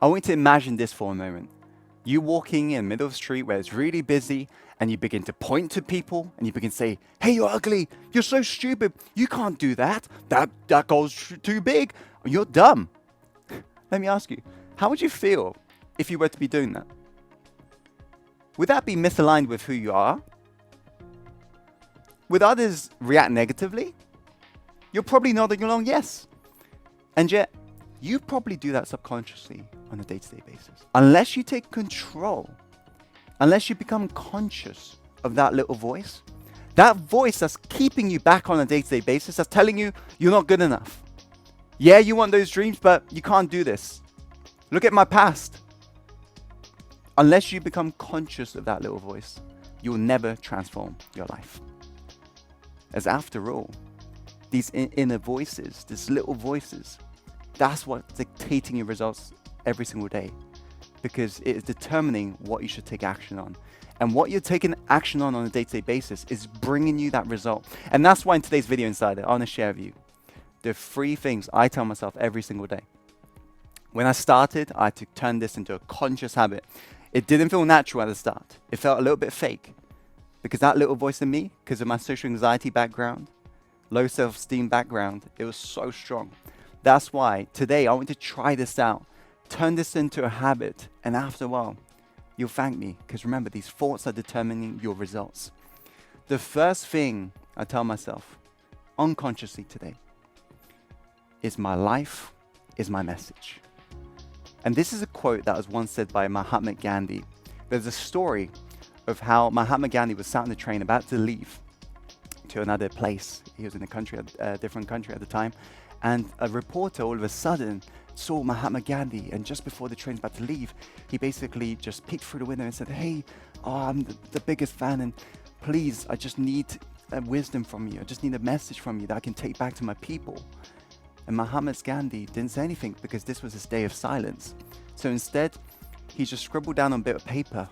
I want you to imagine this for a moment. You walking in the middle of the street where it's really busy and you begin to point to people and you begin to say, hey, you're ugly. You're so stupid. You can't do that. That goal's too big. You're dumb. Let me ask you, how would you feel if you were to be doing that? Would that be misaligned with who you are? Would others react negatively? You're probably nodding along, yes. And yet, you probably do that subconsciously on a day-to-day basis. Unless you take control, unless you become conscious of that little voice, that voice that's keeping you back on a day-to-day basis, that's telling you you're not good enough. Yeah, you want those dreams, but you can't do this. Look at my past. Unless you become conscious of that little voice, you will never transform your life. As after all, these inner voices, these little voices, that's what's dictating your results every single day, because it is determining what you should take action on. And what you're taking action on a day-to-day basis is bringing you that result. And that's why in today's video Insider, I want to share with you the 3 things I tell myself every single day. When I started, I had to turn this into a conscious habit. It didn't feel natural at the start. It felt a little bit fake because that little voice in me, because of my social anxiety background, low self-esteem background, it was so strong. That's why today I want to try this out, turn this into a habit, and after a while, you'll thank me, because remember, these thoughts are determining your results. The first thing I tell myself unconsciously today is my life is my message. And this is a quote that was once said by Mahatma Gandhi. There's a story of how Mahatma Gandhi was sat on the train about to leave to another place. He was in a different country at the time. And a reporter all of a sudden saw Mahatma Gandhi, and just before the train's about to leave, he basically just peeked through the window and said, hey, I'm the biggest fan, and please, I just need wisdom from you. I just need a message from you that I can take back to my people. And Mahatma Gandhi didn't say anything because this was his day of silence. So instead, he just scribbled down on a bit of paper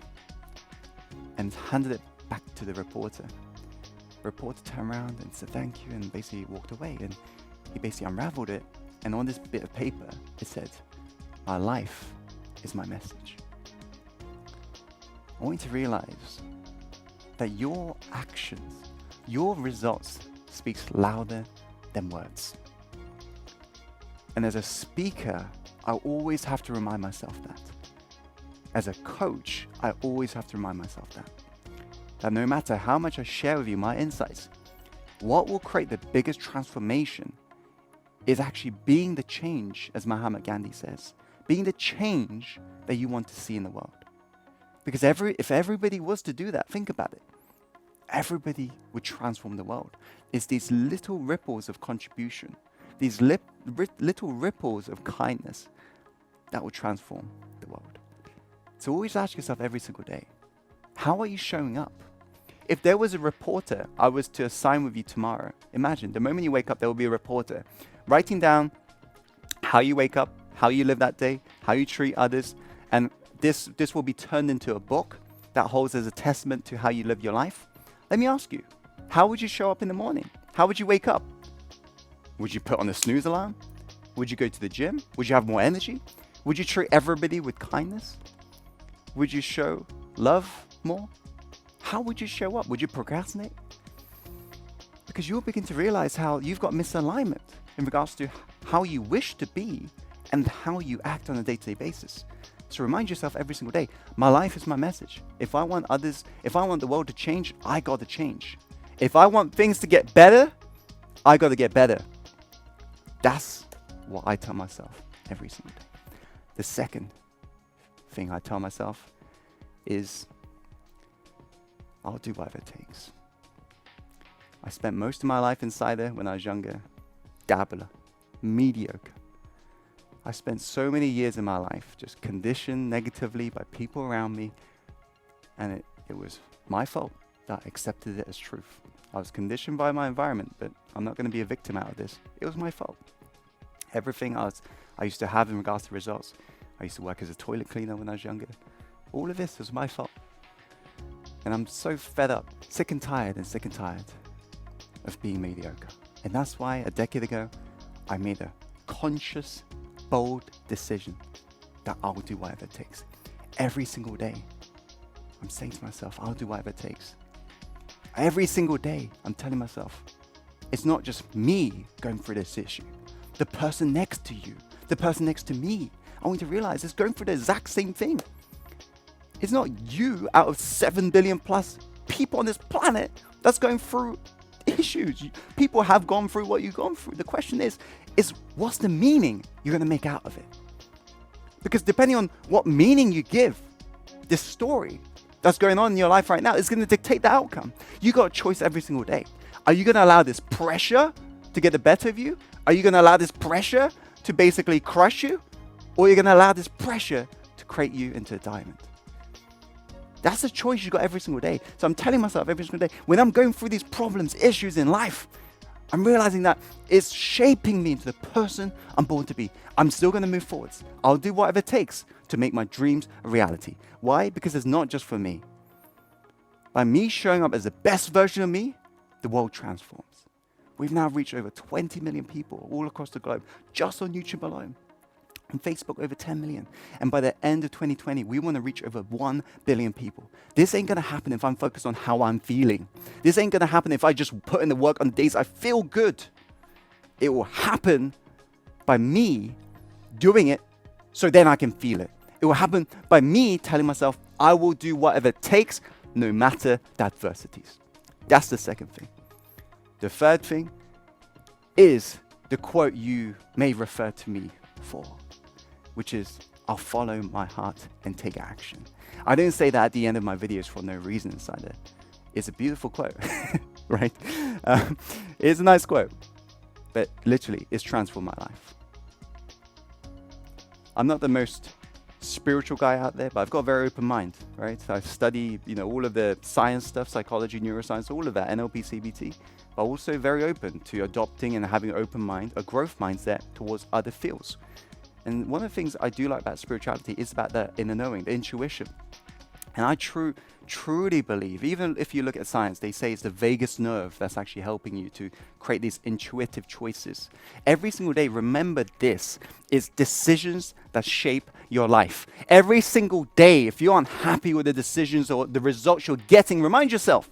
and handed it back to the reporter. The reporter turned around and said thank you and basically walked away. And he basically unraveled it, and on this bit of paper, it said, my life is my message. I want you to realize that your actions, your results speaks louder than words. And as a speaker, I always have to remind myself that. As a coach, I always have to remind myself that no matter how much I share with you my insights, what will create the biggest transformation is actually being the change, as Mahatma Gandhi says, being the change that you want to see in the world. Because if everybody was to do that, think about it, everybody would transform the world. It's these little ripples of contribution, these little ripples of kindness that will transform the world. So always ask yourself every single day, how are you showing up? If there was a reporter I was to assign with you tomorrow, imagine the moment you wake up, there will be a reporter writing down how you wake up, how you live that day, how you treat others, and this will be turned into a book that holds as a testament to how you live your life. Let me ask you, how would you show up in the morning? How would you wake up? Would you put on a snooze alarm? Would you go to the gym? Would you have more energy? Would you treat everybody with kindness? Would you show love more? How would you show up? Would you procrastinate? Because you'll begin to realize how you've got misalignment in regards to how you wish to be and how you act on a day-to-day basis. So remind yourself every single day, my life is my message. If I want the world to change, I got to change. If I want things to get better, I got to get better. That's what I tell myself every single day. The second thing I tell myself is, I'll do whatever it takes. I spent most of my life inside there when I was younger, dabbler, mediocre. I spent so many years in my life just conditioned negatively by people around me, and it was my fault that I accepted it as truth. I was conditioned by my environment, but I'm not going to be a victim out of this. It was my fault. Everything I used to have in regards to results. I used to work as a toilet cleaner when I was younger. All of this was my fault. And I'm so fed up, sick and tired of being mediocre. And that's why a decade ago, I made a conscious, bold decision that I'll do whatever it takes. Every single day, I'm saying to myself, I'll do whatever it takes. Every single day, I'm telling myself, it's not just me going through this issue. The person next to you, the person next to me, I want you to realize is going through the exact same thing. It's not you out of 7 billion plus people on this planet that's going through issues. People have gone through what you've gone through. The question is what's the meaning you're going to make out of it? Because depending on what meaning you give this story that's going on in your life right now, is going to dictate the outcome. You got a choice every single day. Are you going to allow this pressure to get the better of you? Are you going to allow this pressure to basically crush you? Or are you going to allow this pressure to create you into a diamond? That's a choice you got every single day. So I'm telling myself every single day, when I'm going through these problems, issues in life, I'm realizing that it's shaping me into the person I'm born to be. I'm still going to move forwards. I'll do whatever it takes to make my dreams a reality. Why? Because it's not just for me. By me showing up as the best version of me, the world transforms. We've now reached over 20 million people all across the globe, just on YouTube alone. On Facebook, over 10 million. And by the end of 2020, we want to reach over 1 billion people. This ain't going to happen if I'm focused on how I'm feeling. This ain't going to happen if I just put in the work on days I feel good. It will happen by me doing it so then I can feel it. It will happen by me telling myself I will do whatever it takes, no matter the adversities. That's the second thing. The third thing is the quote you may refer to me for, which is, I'll follow my heart and take action. I don't say that at the end of my videos for no reason inside it. It's a beautiful quote, right? It's a nice quote, but literally, it's transformed my life. I'm not the most spiritual guy out there, but I've got a very open mind, right? I study, all of the science stuff, psychology, neuroscience, all of that, NLP, CBT, but also very open to adopting and having an open mind, a growth mindset towards other fields. And one of the things I do like about spirituality is about the inner knowing, the intuition. And I truly believe, even if you look at science, they say it's the vagus nerve that's actually helping you to create these intuitive choices. Every single day, remember this, is decisions that shape your life. Every single day, if you're unhappy with the decisions or the results you're getting, remind yourself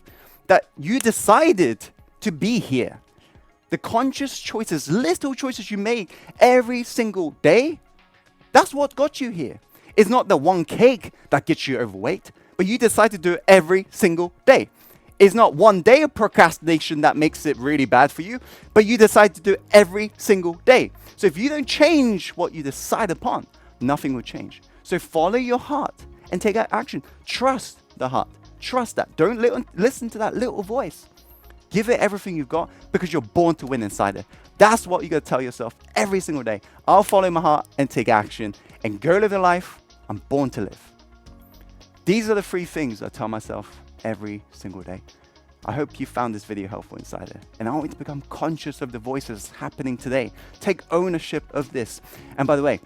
that you decided to be here. The conscious choices, little choices you make every single day, that's what got you here. It's not the one cake that gets you overweight, but you decide to do it every single day. It's not one day of procrastination that makes it really bad for you, but you decide to do it every single day. So if you don't change what you decide upon, nothing will change. So follow your heart and take action. Trust the heart. Trust that. Don't listen to that little voice. Give it everything you've got because you're born to win inside it. That's what you got to tell yourself every single day. I'll follow my heart and take action and go live the life I'm born to live. These are the 3 things I tell myself every single day. I hope you found this video helpful inside it. And I want you to become conscious of the voices happening today. Take ownership of this. And by the way,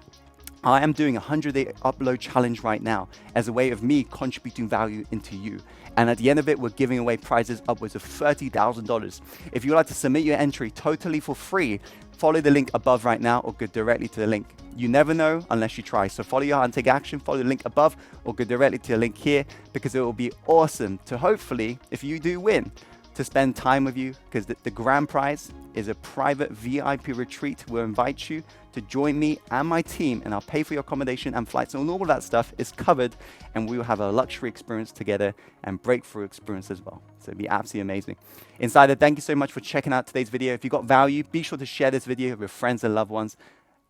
I am doing a 100-day upload challenge right now as a way of me contributing value into you. And at the end of it, we're giving away prizes upwards of $30,000. If you'd like to submit your entry totally for free, follow the link above right now or go directly to the link. You never know unless you try. So follow your heart and take action. Follow the link above or go directly to the link here because it will be awesome to hopefully, if you do win, to spend time with you because the grand prize is a private VIP retreat. We'll invite you to join me and my team and I'll pay for your accommodation and flights and all of that stuff is covered and we will have a luxury experience together and breakthrough experience as well. So it'll be absolutely amazing. Insider, thank you so much for checking out today's video. If you got value, be sure to share this video with friends and loved ones.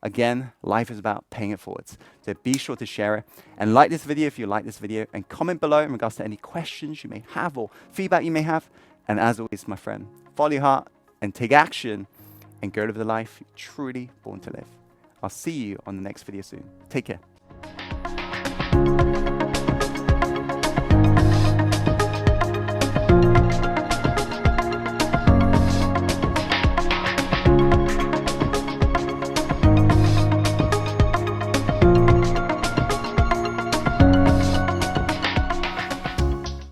Again, life is about paying it forwards. So be sure to share it and like this video if you like this video and comment below in regards to any questions you may have or feedback you may have. And as always, my friend, follow your heart and take action and go live the life you're truly born to live. I'll see you on the next video soon. Take care.